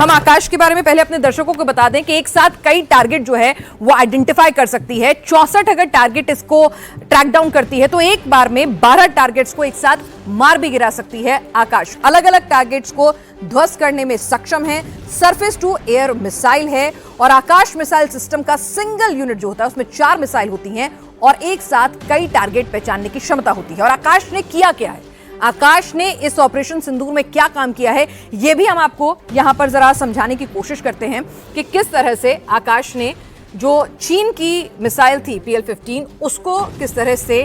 हम आकाश के बारे में पहले अपने दर्शकों को बता दें कि एक साथ कई टारगेट जो है वो आइडेंटिफाई कर सकती है। 64 अगर टारगेट इसको ट्रैक डाउन करती है तो एक बार में 12 टारगेट्स को एक साथ मार भी गिरा सकती है आकाश। अलग अलग टारगेट्स को ध्वस्त करने में सक्षम है। सरफेस टू एयर मिसाइल है और आकाश मिसाइल सिस्टम का सिंगल यूनिट जो होता है उसमें 4 मिसाइल होती हैं और एक साथ कई टारगेट पहचानने की क्षमता होती है। और आकाश ने किया क्या है, आकाश ने इस ऑपरेशन सिंदूर में क्या काम किया है, यह भी हम आपको यहां पर जरा समझाने की कोशिश करते हैं कि किस तरह से आकाश ने जो चीन की मिसाइल थी PL-15 उसको किस तरह से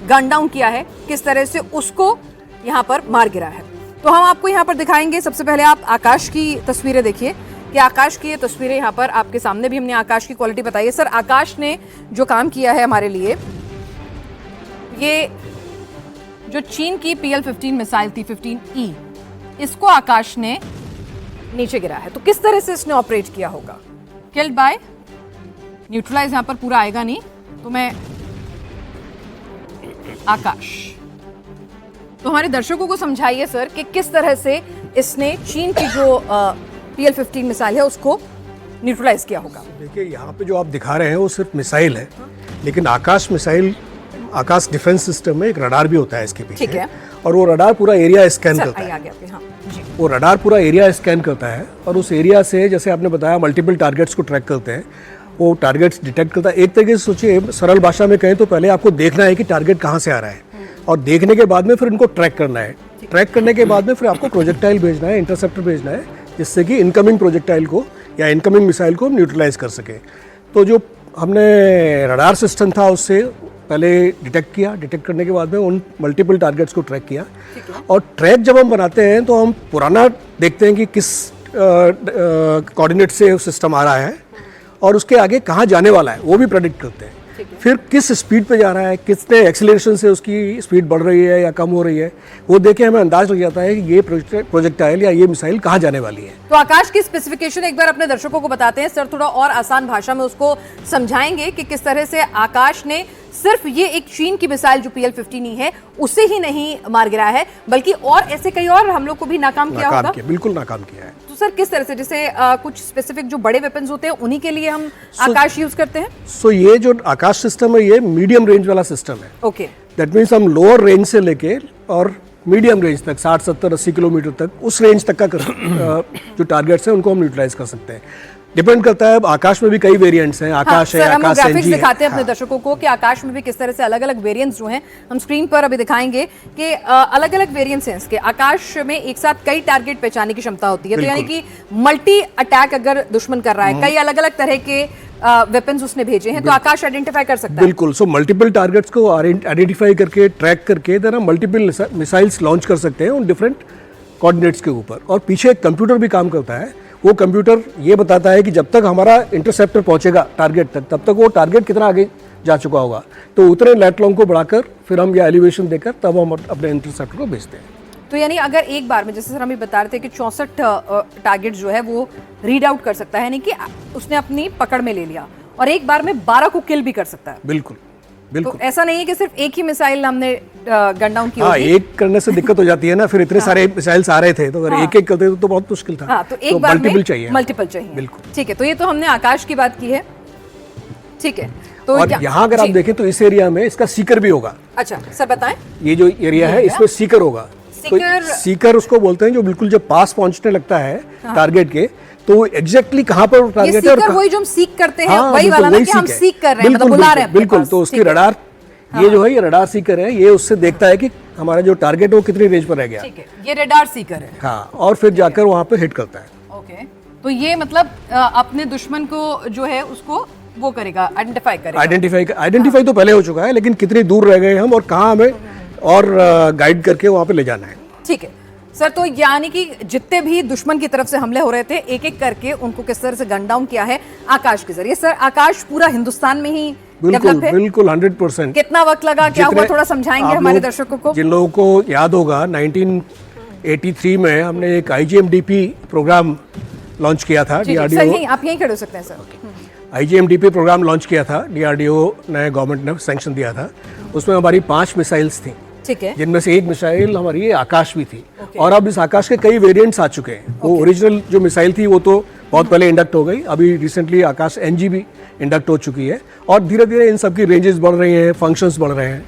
गन डाउन किया है, किस तरह से उसको यहां पर मार गिरा है। तो हम आपको यहां पर दिखाएंगे। सबसे पहले आप आकाश की तस्वीरें देखिए कि आकाश की ये तस्वीरें यहां पर आपके सामने भी हमने आकाश की क्वालिटी बताई है। सर, आकाश ने जो काम किया है हमारे लिए, ये जो चीन की PL-15 मिसाइल थी 15E, इसको आकाश ने नीचे गिरा है। तो किस तरह से इसने ऑपरेट किया होगा? किल्ड बाय न्यूट्रलाइज, यहां पर पूरा आएगा नहीं तो मैं आकाश। तो हमारे दर्शकों को समझाइए सर कि किस तरह से इसने चीन की जो PL-15 मिसाइल है उसको न्यूट्रलाइज किया होगा। देखिए, यहाँ पे जो आप दिखा रहे हैं वो सिर्फ मिसाइल है, लेकिन आकाश मिसाइल, आकाश डिफेंस सिस्टम में एक रडार भी होता है इसके पीछे। ठीक है। और वो रडार पूरा एरिया स्कैन करता है। हाँ, जी। वो रडार पूरा एरिया स्कैन करता है और उस एरिया से, जैसे आपने बताया, मल्टीपल टारगेट्स को ट्रैक करते हैं। वो टारगेट्स डिटेक्ट करता है। एक तरीके से सोचिए, सरल भाषा में कहें तो पहले आपको देखना है कि टारगेट कहाँ से आ रहा है और देखने के बाद में फिर इनको ट्रैक करना है। ट्रैक करने के बाद में फिर आपको प्रोजेक्टाइल भेजना है, इंटरसेप्टर भेजना है, जिससे कि इनकमिंग प्रोजेक्टाइल को या इनकमिंग मिसाइल को न्यूट्रलाइज कर सके। तो जो हमने रडार सिस्टम था उससे पहले डिटेक्ट किया, डिटेक्ट करने के बाद में उन मल्टीपल टारगेट्स को ट्रैक किया। और ट्रैक जब हम बनाते हैं तो हम पुराना देखते हैं कि किस कोऑर्डिनेट से सिस्टम आ रहा है और उसके आगे कहाँ जाने वाला है वो भी प्रेडिक्ट करते हैं। फिर किस स्पीड पे जा रहा है, कितने एक्सेलरेशन से उसकी स्पीड बढ़ रही है या कम हो रही है, वो देखे हमें अंदाज लग जाता है कि ये प्रोजेक्टाइल या ये मिसाइल कहाँ जाने वाली है। तो आकाश की स्पेसिफिकेशन एक बार अपने दर्शकों को बताते हैं सर, थोड़ा और आसान भाषा में उसको समझाएंगे कि किस तरह से आकाश ने सिर्फ ये एक चीन की मिसाइल जो PL-15E है उसे ही नहीं मार गिराया है, बल्कि और ऐसे कई और हम लोग को भी नाकाम किया होगा। बिल्कुल नाकाम किया है। तो सर किस तरह से, जैसे कुछ स्पेसिफिक जो बड़े वेपन्स होते हैं उन्हीं के लिए हम आकाश यूज करते हैं? ये जो आकाश सिस्टम है ये मीडियम रेंज वाला सिस्टम है। ओके। दैट मीन्स हम लोअर रेंज से लेके और मीडियम रेंज तक 60, 70, 80 किलोमीटर तक उस रेंज तक का जो टारगेट्स हैं उनको हम न्यूट्रलाइज कर सकते हैं। डिपेंड करता है, आकाश में भी कई वेरिएंट्स हैं। आकाश है, आकाश ग्राफिक्स दिखाते हैं अपने दर्शकों को कि आकाश में भी किस तरह से अलग अलग वेरिएंट्स जो हैं हम स्क्रीन पर अभी दिखाएंगे कि अलग अलग वेरिएंट्स हैं इसके। आकाश में एक साथ कई टारगेट पहचानने की क्षमता होती है, तो यानी कि मल्टी अटैक अगर दुश्मन कर रहा है, कई अलग अलग तरह के वेपन्स उसने भेजे हैं, तो आकाश आइडेंटिफाई कर सकता है। बिल्कुल। सो मल्टीपल टारगेट्स को आइडेंटिफाई करके, ट्रैक करके देन हम मल्टीपल मिसाइल्स लॉन्च कर सकते हैं उन डिफरेंट कोऑर्डिनेट्स के ऊपर। और पीछे एक कंप्यूटर भी काम करता है। वो कंप्यूटर ये बताता है कि जब तक हमारा इंटरसेप्टर पहुंचेगा टारगेट तक, तब तक वो टारगेट कितना आगे जा चुका होगा। तो उतने लैट लॉन्ग को बढ़ाकर फिर हम ये एलिवेशन देकर तब हम अपने इंटरसेप्टर को भेजते हैं। तो यानी अगर एक बार में, जैसे सर हम बता रहे थे कि 64 टारगेट जो है वो रीड आउट कर सकता है, यानी कि उसने अपनी पकड़ में ले लिया और एक बार में 12 को किल भी कर सकता है। बिल्कुल बिल्कुल। तो ऐसा नहीं है कि सिर्फ एक ही मिसाइल हमने गन डाउन की। हाँ, एक करने से दिक्कत हो जाती है ना, फिर इतने सारे मिसाइल्स आ रहे थे तो अगर एक एक करते तो बहुत मुश्किल था। हाँ, तो एक बार मल्टीपल चाहिए। मल्टीपल चाहिए, बिल्कुल। ठीक है। तो ये तो हमने आकाश की बात की है, ठीक है। तो और यहाँ अगर आप देखें तो इस एरिया में इसका सीकर भी होगा। अच्छा सर बताएं। ये जो एरिया है इसमें सीकर होगा। तो सीकर उसको बोलते हैं जो बिल्कुल जब पास पहुंचने लगता है टारगेट के, तो एग्जैक्टली कहाँ पर टारगेट है और वही जो हम सीक करते हैं वही वाला ना कि हम सीक कर रहे हैं, मतलब बुला रहे हैं। बिल्कुल। तो उसकी रडार, ये जो है ये रडार सीकर है, ये उससे देखता है कि हमारा जो टारगेट है वो कितनी रेंज पर रह गया। ठीक है, ये रडार सीकर है। हाँ, और फिर जाकर वहाँ पे हिट करता है। ओके। तो ये मतलब अपने दुश्मन को जो है उसको वो करेगा, आइडेंटिफाई करेगा। आइडेंटिफाई तो पहले हो चुका है, लेकिन कितनी दूर रह गए हम और कहाँ हमें और गाइड करके वहाँ पे ले जाना है। ठीक है सर। तो यानी कि जितने भी दुश्मन की तरफ से हमले हो रहे थे, एक एक करके उनको किस तरह से गन डाउन किया है आकाश के जरिए। सर, आकाश पूरा हिंदुस्तान में ही डेवलप है? बिल्कुल 100%। कितना वक्त लगा, क्या हुआ, थोड़ा समझाएंगे हमारे दर्शकों को? जिन लोगों को याद होगा, 1983 में हमने एक IGMDP प्रोग्राम लॉन्च किया था। DRDO, आप यहीं खड़े हो सकते हैं सर। IGMDP प्रोग्राम लॉन्च किया था, DRDO ने, गवर्नमेंट ने सैंक्शन दिया था। उसमें हमारी 5 मिसाइल्स थी ठीक है। जिनमें से एक मिसाइल हमारी ये आकाश भी थी। और अब इस आकाश के कई वेरिएंट्स आ चुके हैं। वो ओरिजिनल जो मिसाइल थी वो तो बहुत पहले इंडक्ट हो गई, अभी रिसेंटली आकाश NG भी इंडक्ट हो चुकी है और धीरे धीरे इन सब की रेंजेस बढ़ रही हैं, फंक्शंस बढ़ रहे हैं।